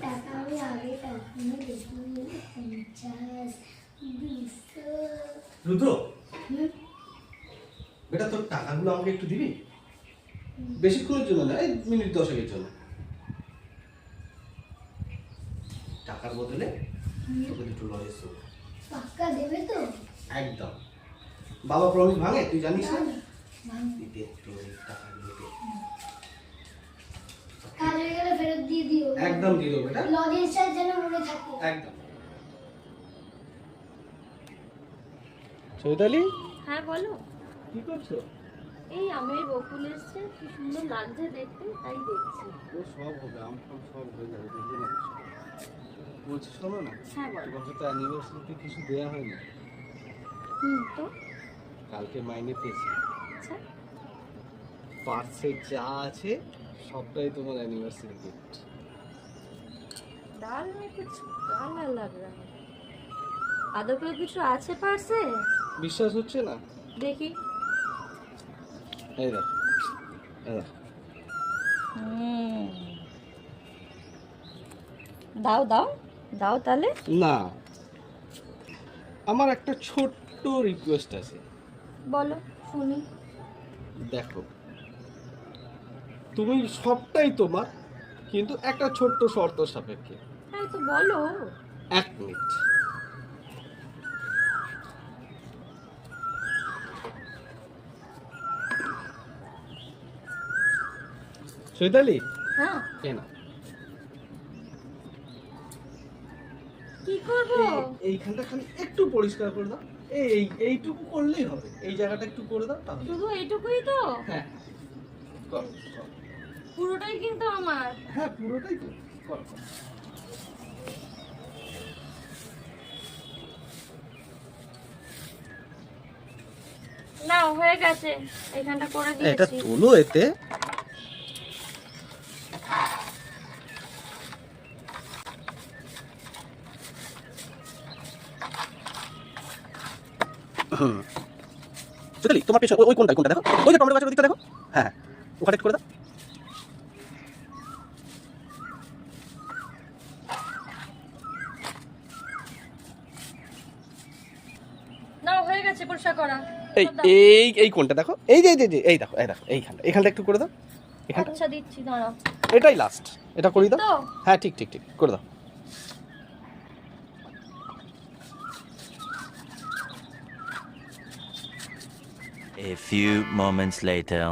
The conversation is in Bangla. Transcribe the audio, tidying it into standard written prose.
টাকা আমি আগে টাকা দেখিনি 50 200 রুদ্র বেটা তোর টাকাগুলো আমাকে একটু দিবি বেশিক্ষণের জন্য না এই মিনিট 10 জন্য টাকার বদলে তোকে দুটো লজেস দেবো পাক্কা দেবে তো একদম বাবা প্রমিস ভাঙে তুই জানিস না ভাঙবে। দিতে তোর এই টাকাগুলো দে। কাজ হয়ে গেলে ফেরত দিয়ে দিও একদম দিয়ে দেবো বেটা লজেন্সটা যেন মনে থাকে একদম চৈতালি হ্যাঁ বলো। কি করছো এই আমের বকুল এসছে, কি সুন্দর লাগছে দেখতে, তাই দেখছি। ও সব হবে আম ফাম সব হয়ে যাবে বুঝলি না বলছি শোনো না হ্যাঁ বলো। তোমাকে তো অ্যানিভার্সারিতে কিছু দেওয়া হয়নি তো কালকে মাইনে পেয়েছি আচ্ছা, পার্সে যা আছে সবটাই তোমার অ্যানিভার্সারি গিফট दाल में कुछ काला लग रहा है। आदौ করে কিছু আছে পার্সে? বিশ্বাস হচ্ছে না দেখি। এই দেখ এই দেখ দাও দাও দাও তাহলে। না আমার একটা ছোট্ট রিকোয়েস্ট আছে বলো শুনি। দেখো তুমি সবটাই তোমার কিন্তু একটা ছোট্ট শর্ত সাপেক্ষে হ্যাঁ তো বলো। 1 মিনিট চৈতালি হ্যাঁ এ না কি করব? এইখানটা খালি একটু পরিষ্কার করে দাও এইটুকু করলেই হবে এই জায়গাটা একটু করে দাও তাহলে শুধু এইটুকুই তো? হ্যাঁ কর কর। পুরোটাই কিন্তু আমার। হ্যাঁ পুরোটাই তো কর কর। নাও হয়ে গেছে, এখানটা করে এটা দিয়েছি। তোলো এতে চৈতালি তোমার পেছনে ওই কোনটা কোনটা দেখো ওই যে টমেটো গাছের দিকটা দেখো হ্যাঁ ওখানে একটু করে দাও নাও হয়ে গেছে পরিষ্কার করা। এই দাও। এই কোনটা দেখো এই যে এই দেখো এইখানটা একটু করে দাও এখানটা আচ্ছা দিচ্ছি দাঁড়াও। এটাই লাস্ট এটা করে দাও তো হ্যাঁ ঠিক ঠিক ঠিক করে দাও A few moments later.